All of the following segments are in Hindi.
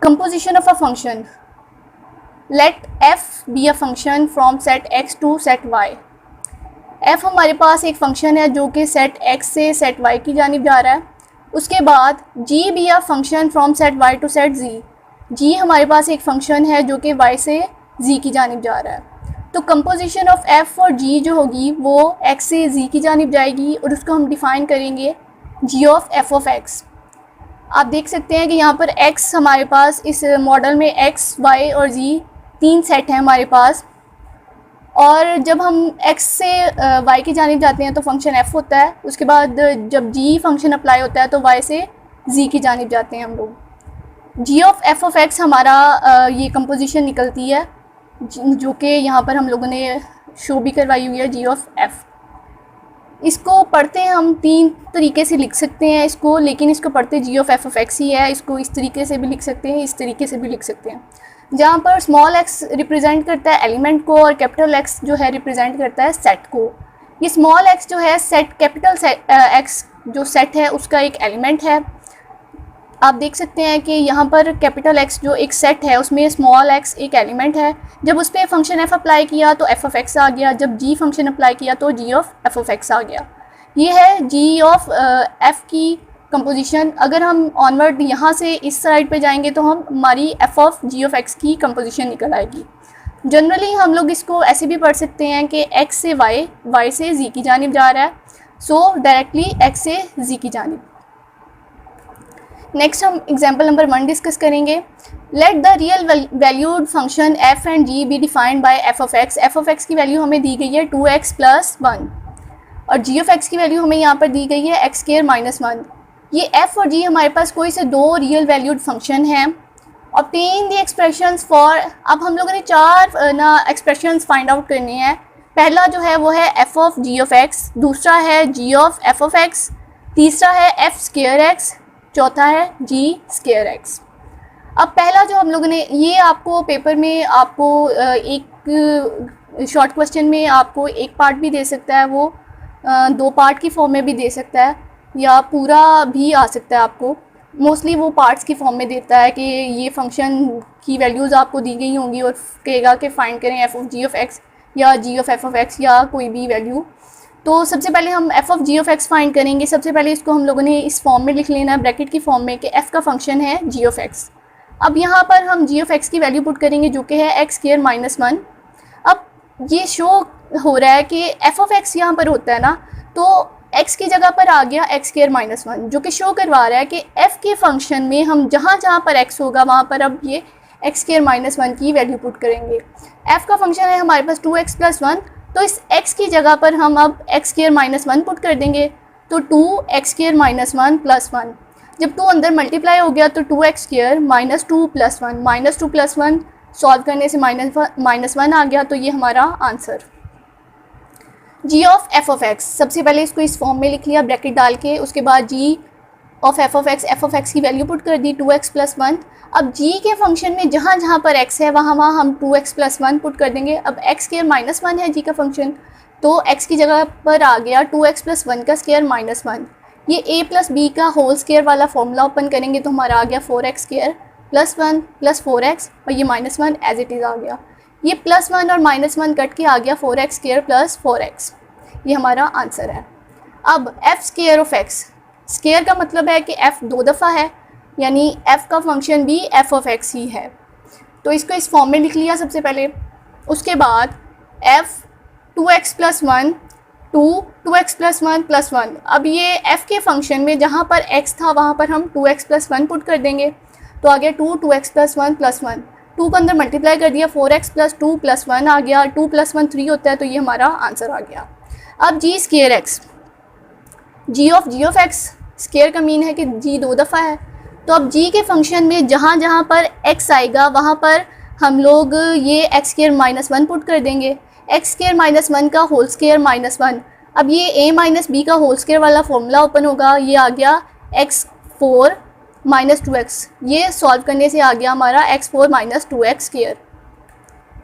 composition of a function. Let f be a function from set x to set y. f हमारे पास एक फंक्शन है जो कि सेट x से सेट y की जानिब जा रहा है. उसके बाद g be a function from set y to set z. g हमारे पास एक फंक्शन है जो कि y से z की जानिब जा रहा है. तो कंपोजिशन ऑफ f और g जो होगी वो x से z की जानिब जाएगी और उसको हम डिफ़ाइन करेंगे g of f of x. आप देख सकते हैं कि यहाँ पर x हमारे पास इस मॉडल में x, y और z तीन सेट हैं हमारे पास, और जब हम x से y की जानिब जाते हैं तो फंक्शन f होता है. उसके बाद जब g फंक्शन अप्लाई होता है तो y से z की जानिब जाते हैं हम लोग. g of f of x हमारा ये कंपोजिशन निकलती है जो कि यहाँ पर हम लोगों ने शो भी करवाई हुई है, g ऑफ f. इसको पढ़ते हैं हम तीन तरीके से लिख सकते हैं इसको, लेकिन इसको पढ़ते g of f of x ही है. इसको इस तरीके से भी लिख सकते हैं, इस तरीके से भी लिख सकते हैं, जहाँ पर स्मॉल x रिप्रेजेंट करता है एलिमेंट को और कैपिटल x जो है रिप्रेजेंट करता है सेट को. ये स्मॉल x जो है सेट, कैपिटल x जो सेट है उसका एक एलिमेंट है. आप देख सकते हैं कि यहाँ पर कैपिटल X जो एक सेट है उसमें स्मॉल x एक एलिमेंट है. जब उस पर फंक्शन f अप्लाई किया तो f ऑफ x आ गया, जब g फंक्शन अप्लाई किया तो g of f of x आ गया. ये है g ऑफ f की कंपोजिशन. अगर हम ऑनवर्ड यहाँ से इस साइड पे जाएंगे तो हमारी f of g of x की कंपोजिशन निकल आएगी. जनरली हम लोग इसको ऐसे भी पढ़ सकते हैं कि x से y, y से z की जानिब जा रहा है, सो डायरेक्टली x से z की जानिब. नेक्स्ट हम एग्जाम्पल नंबर 1 डिस्कस करेंगे. Let the real valued function f and g be defined by f of x. f of x की वैल्यू हमें दी गई है 2x + 1 और g ऑफ x की वैल्यू हमें यहाँ पर दी गई है x² - 1. ये f और g हमारे पास कोई से दो रियल वैल्यूड फंक्शन हैं. ऑब्टेन द एक्सप्रेशंस फॉर, अब हम लोगों ने चार एक्सप्रेशंस फाइंड आउट करने हैं. पहला जो है वो है f of g of x, दूसरा है g of f of x, तीसरा है f² x, चौथा है g² x. अब पहला जो हम लोगों ने, ये आपको पेपर में आपको एक शॉर्ट क्वेश्चन में आपको एक पार्ट भी दे सकता है, वो दो पार्ट की फॉर्म में भी दे सकता है, या पूरा भी आ सकता है. आपको मोस्टली वो पार्ट्स की फॉर्म में देता है कि ये फंक्शन की वैल्यूज़ आपको दी गई होंगी और कहेगा कि फाइंड करें f of g of x या g of f of x या कोई भी वैल्यू. तो सबसे पहले हम f of g of x find करेंगे. सबसे पहले इसको हम लोगों ने इस फॉर्म में लिख लेना है, ब्रैकेट की फॉर्म में, कि f का फंक्शन है g ऑफ x. अब यहाँ पर हम g ऑफ x की वैल्यू पुट करेंगे जो कि है x² - 1. अब ये शो हो रहा है कि f ऑफ x यहाँ पर होता है ना, तो x की जगह पर आ गया x² - 1, जो कि शो करवा रहा है कि f के फंक्शन में हम जहाँ जहाँ पर x होगा वहाँ पर अब ये x² - 1 की वैल्यू पुट करेंगे. f का फंक्शन है हमारे पास 2x + 1, तो इस x की जगह पर हम अब x² - 1 पुट कर देंगे, तो 2x² - 1 + 1. जब 2 अंदर मल्टीप्लाई हो गया तो 2x² - 2 + 1 -2 + 1 सॉल्व करने से -1 आ गया. तो ये हमारा answer. g of f of x, सबसे पहले इसको इस फॉर्म में लिख लिया ब्रैकेट डाल के. उसके बाद g of f of x की वैल्यू पुट कर दी 2x + 1. अब g के फंक्शन में जहाँ जहाँ पर x है वहाँ हम 2x + 1 पुट कर देंगे. अब x² - 1 है g का फंक्शन, तो x की जगह पर आ गया 2x + 1 का स्क्वायर -1. ये a + b का होल स्क्वायर वाला फॉर्मूला ओपन करेंगे तो हमारा आ गया 4x² + 1 + 4x, और ये -1 एज इट इज़ आ गया. ये +1 और -1 कट के आ गया 4x² + 4x. ये हमारा आंसर है. अब f² ऑफ x, स्क्वायर का मतलब है कि f 2 दफ़ा है, यानी f का फंक्शन भी f ऑफ x ही है. तो इसको इस फॉर्म में लिख लिया सबसे पहले. उसके बाद f 2x + 1 2x + 1 + 1. अब ये f के फंक्शन में जहाँ पर x था वहाँ पर हम 2x + 1 पुट कर देंगे, तो आ गया 2x + 1 + 1. 2 को अंदर मल्टीप्लाई कर दिया, 4x + 2 + 1 आ गया. 2 + 1 3 होता है, तो ये हमारा आंसर आ गया. अब g² x, g of x, square का मीन है कि g 2 दफ़ा है, तो अब g के फंक्शन में जहाँ जहाँ पर x आएगा वहाँ पर हम लोग ये x² - 1 पुट कर देंगे. x² - 1 का होल स्क्वायर -1. अब ये a - b का होल स्क्वायर वाला फॉर्मूला ओपन होगा, ये आ गया x4 - 2x. ये सॉल्व करने से आ गया हमारा x4 - 2x².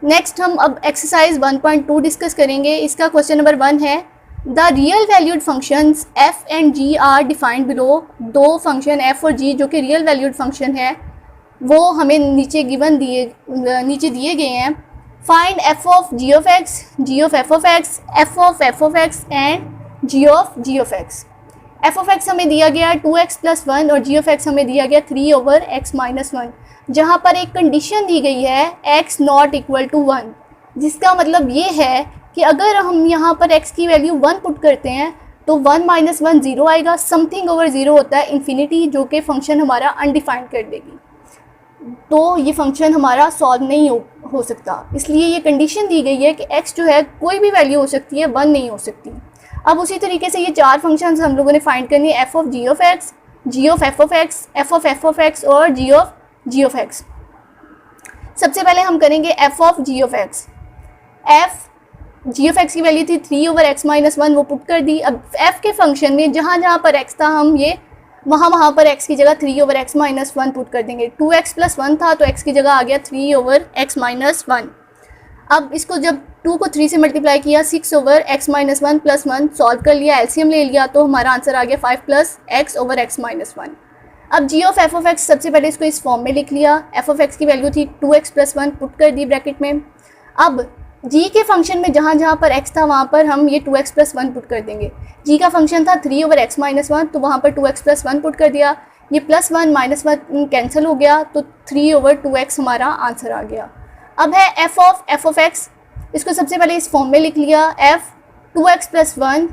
नेक्स्ट हम अब एक्सरसाइज 1.2 डिस्कस करेंगे. इसका क्वेश्चन नंबर 1 है, the real valued functions f and g are defined below. दो फंक्शन f और g जो कि रियल वैल्यूड फंक्शन है वो हमें नीचे दिए गए हैं। Find f of ji of x, ji of F of x, F of x and g of x. F of x हमें दिया गया 2x + 1 और जी ऑफ एक्स हमें दिया गया 3/x - 1, जहाँ पर एक कंडीशन दी गई है x नॉट इक्वल टू 1, जिसका मतलब ये है कि अगर हम यहाँ पर x की वैल्यू 1 पुट करते हैं तो 1 - 1 0 आएगा, समथिंग ओवर 0 होता है इन्फिनिटी, जो कि फंक्शन हमारा अनडिफाइंड कर देगी, तो ये फंक्शन हमारा सॉल्व नहीं हो सकता। इसलिए ये कंडीशन दी गई है कि x जो है कोई भी वैल्यू हो सकती है, 1 नहीं हो सकती। अब उसी तरीके से ये 4 फंक्शंस हम लोगों ने फाइंड करनी है, f of ji of x, ji of F of x, F of x और जी ऑफ एक्स। सबसे पहले हम करेंगे f of ji of x. F g of x की वैल्यू थी 3/x - 1, वो पुट कर दी। अब एफ के फंक्शन में जहाँ जहाँ पर x था हम ये वहाँ पर x की जगह 3/x - 1 पुट कर देंगे। 2x + 1 था तो x की जगह आ गया 3/x - 1। अब इसको जब 2 को 3 से मल्टीप्लाई किया, 6/x - 1 + 1 सॉल्व कर लिया, एलसीएम ले लिया, तो हमारा आंसर आ गया 5 + x/x - 1। अब जी ऑफ एफ ऑफ एक्स, सबसे पहले इसको इस फॉर्म में लिख लिया। एफ ऑफ एक्स की वैल्यू थी 2x + 1 पुट कर दी ब्रैकेट में। अब जी के फंक्शन में जहाँ जहाँ पर x था वहाँ पर हम ये 2x + 1 पुट कर देंगे। जी का फंक्शन था 3/x - 1, तो वहाँ पर 2x + 1 पुट कर दिया। ये +1 - 1 कैंसिल हो गया, तो 3/2x हमारा आंसर आ गया। अब है एफ ऑफ एक्स, इसको सबसे पहले इस फॉर्म में लिख लिया, एफ 2x + 1।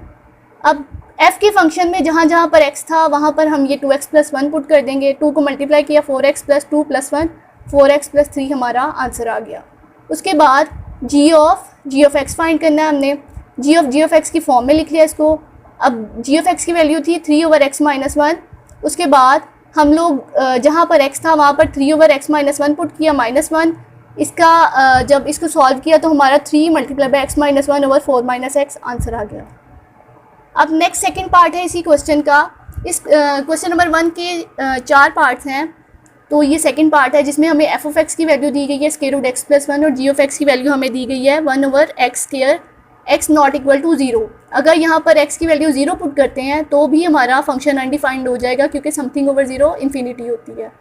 अब f के फंक्शन में जहाँ जहाँ पर x था वहाँ पर हम ये 2x + 1 पुट कर देंगे। 2 को मल्टीप्लाई किया, 4x + 2 + 1, 4x + 3 हमारा आंसर आ गया। उसके बाद जी ऑफ एक्स फाइंड करना है हमने। जी ऑफ एक्स की फॉर्म में लिख लिया इसको। अब जी ऑफ एक्स की वैल्यू थी 3/x - 1। उसके बाद हम लोग जहाँ पर x था वहाँ पर 3/x - 1 पुट किया, -1। इसका जब इसको सॉल्व किया तो हमारा 3 × x - 1/4 - x आंसर आ गया। अब नेक्स्ट सेकंड पार्ट है इसी क्वेश्चन का। इस क्वेश्चन नंबर 1 के 4 पार्ट्स हैं, तो ये सेकंड पार्ट है जिसमें हमें एफ ऑफ एक्स की वैल्यू दी गई है √x + 1 और जी ऑफ एक्स की वैल्यू हमें दी गई है 1/x², x not equal to 0। अगर यहाँ पर x की वैल्यू 0 पुट करते हैं तो भी हमारा फंक्शन अनडिफाइंड हो जाएगा, क्योंकि समथिंग ओवर 0 इन्फिनिटी होती है।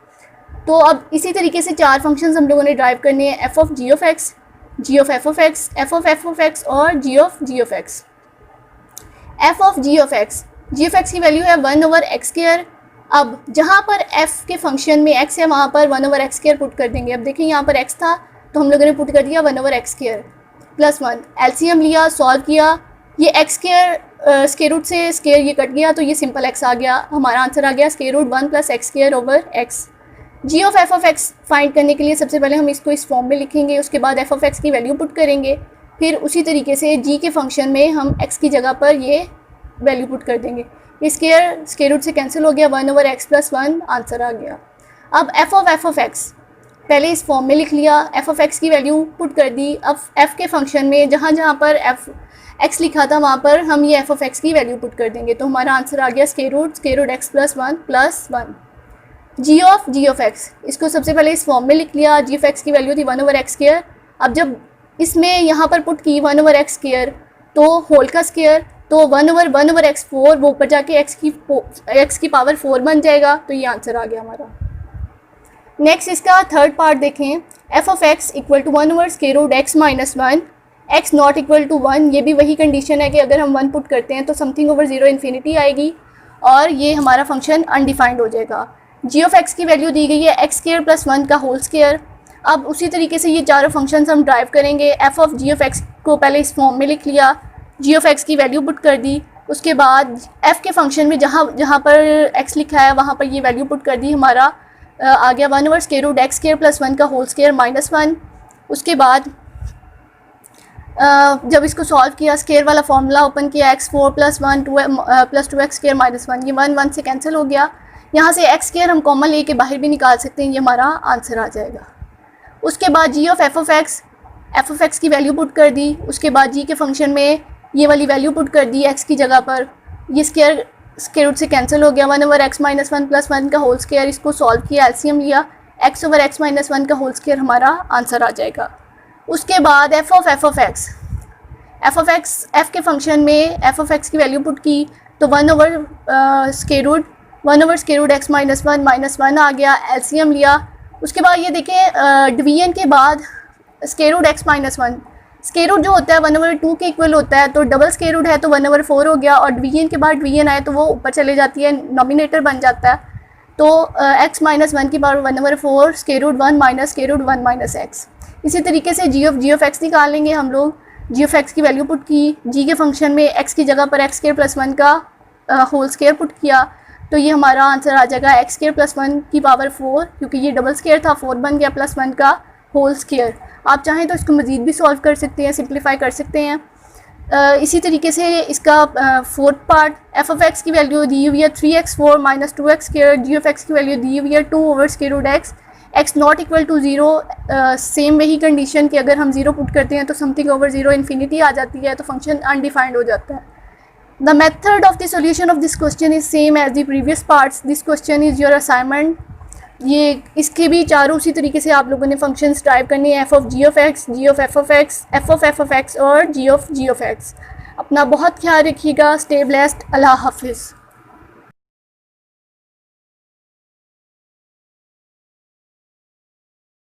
तो अब इसी तरीके से 4 फंक्शंस हम लोगों ने ड्राइव करने हैं, F of ji of x, ji of F of x, F of x और जी of x. F of ji of x की वैल्यू है 1/x²। अब जहाँ पर f के फंक्शन में x है वहाँ पर 1/x² पुट कर देंगे। अब देखिए यहाँ पर x था तो हम लोगों ने पुट कर दिया 1/x² + 1, एलसीएम लिया, सॉल्व किया, ये x² स्क्वायर रूट से स्क्वायर ये कट गया तो ये सिंपल x आ गया। हमारा आंसर आ गया √1 + x²/x। G of F of x find करने के लिए सबसे पहले हम इसको इस फॉर्म में लिखेंगे, उसके बाद एफ ऑफ एक्स की वैल्यू पुट करेंगे, फिर उसी तरीके से g के फंक्शन में हम x की जगह पर ये वैल्यू पुट कर देंगे। ये स्क्वायर रूट से कैंसिल हो गया, 1/x + 1 आंसर आ गया। अब एफ ऑफ एक्स पहले इस फॉर्म में लिख लिया, एफ ऑफ एक्स की वैल्यू पुट कर दी। अब f के फंक्शन में जहाँ जहाँ पर x लिखा था वहाँ पर हम ये एफ ऑफ एक्स की वैल्यू पुट कर देंगे, तो हमारा आंसर आ गया √x + 1 + 1। जी ऑफ एक्स, इसको सबसे पहले इस फॉर्म में लिख लिया। जी ऑफ एक्स की वैल्यू थी 1/x²। अब जब इसमें यहाँ पर पुट की 1/x² तो होल का स्क्वायर, तो 1/1/x4 वो ऊपर जाके x की पावर 4 बन जाएगा, तो ये आंसर आ गया हमारा। नेक्स्ट इसका थर्ड पार्ट देखें, f of x equal to 1/√x - 1, x not equal to 1। ये भी वही कंडीशन है कि अगर हम 1 पुट करते हैं तो समथिंग ओवर 0 इन्फिनिटी आएगी और ये हमारा फंक्शन अनडिफाइंड हो जाएगा। जी ऑफ एक्स की वैल्यू दी गई है x² + 1 का होल स्क्वायर। अब उसी तरीके से ये चारों फंक्शंस हम ड्राइव करेंगे। F of ji of x को पहले इस फॉर्म में लिख लिया, जी ऑफ एक्स की वैल्यू पुट कर दी। उसके बाद एफ़ के फंक्शन में जहाँ पर x लिखा है वहाँ पर ये वैल्यू पुट कर दी, हमारा आ गया 1/√x² + 1 का होल स्क्वायर -1। उसके बाद जब इसको सॉल्व किया, स्क्वायर वाला फॉर्मूला ओपन किया, x4 + 1 + 2x² - 1, ये 1 से कैंसिल हो गया। यहाँ से x² हम कॉमन लेके बाहर भी निकाल सकते हैं, ये हमारा आंसर आ जाएगा। उसके बाद जी ऑफ एफ ऑफ एक्स की वैल्यू पुट कर दी। उसके बाद जी के फंक्शन में ये वाली वैल्यू पुट कर दी x की जगह पर, ये स्क्वायर रूट से कैंसिल हो गया, 1/x - 1 + 1 का होल स्क्वायर। इसको सॉल्व किया, एलसीएम लिया, x/x - 1 का होल स्क्वायर हमारा आंसर आ जाएगा। उसके बाद एफ ऑफ एक्स एफ़ के फंक्शन में एफ ऑफ एक्स की वैल्यू पुट की तो 1/√x - 1 - 1 आ गया, एलसीएम लिया, उसके बाद ये देखें डिवीजन के बाद square root x minus 1, square root जो होता है 1/2 के इक्वल होता है, तो डबल स्क्वायर रूट है तो 1/4 हो गया, और डिवीजन के बाद डिवीजन आए तो वो ऊपर चले जाती है, नॉमिनेटर बन जाता है। तो x माइनस 1 की power 1/4 square root 1 minus square root 1 minus x. इसी तरीके से g ऑफ x निकालेंगे हम लोग। g ऑफ x की वैल्यू पुट की, g के फंक्शन में x की जगह पर x² + 1 का होल स्क्वायर पुट किया, तो ये हमारा आंसर आ जाएगा x² + 1 की पावर 4, क्योंकि ये डबल स्क्वायर था 4 बन गया +1 का होल स्क्वायर। आप चाहें तो इसको मज़ीद भी सॉल्व कर सकते हैं, सिंप्लीफाई कर सकते हैं। इसी तरीके से इसका fourth part, f of x की वैल्यू दी हुई है 3x4 minus 2x², g of x की वैल्यू दी हुई है 2/√x, x not equal to 0। Same वही कंडीशन कि अगर हम 0 पुट करते हैं तो समथिंग ओवर 0 इन्फिनिटी आ जाती है, तो फंक्शन अनडिफाइंड हो जाता है। The method of the solution of this question is same as the previous parts. This question is your assignment. ये इसके भी चारों उसी तरीके से आप लोगों ने फंक्शंस टाइप करनी है, f of ji of x, ji of F of x, F of x और जी ऑफ एक्स। अपना बहुत ख्याल रखिएगा। Stay blessed. अल्लाह हाफिज़।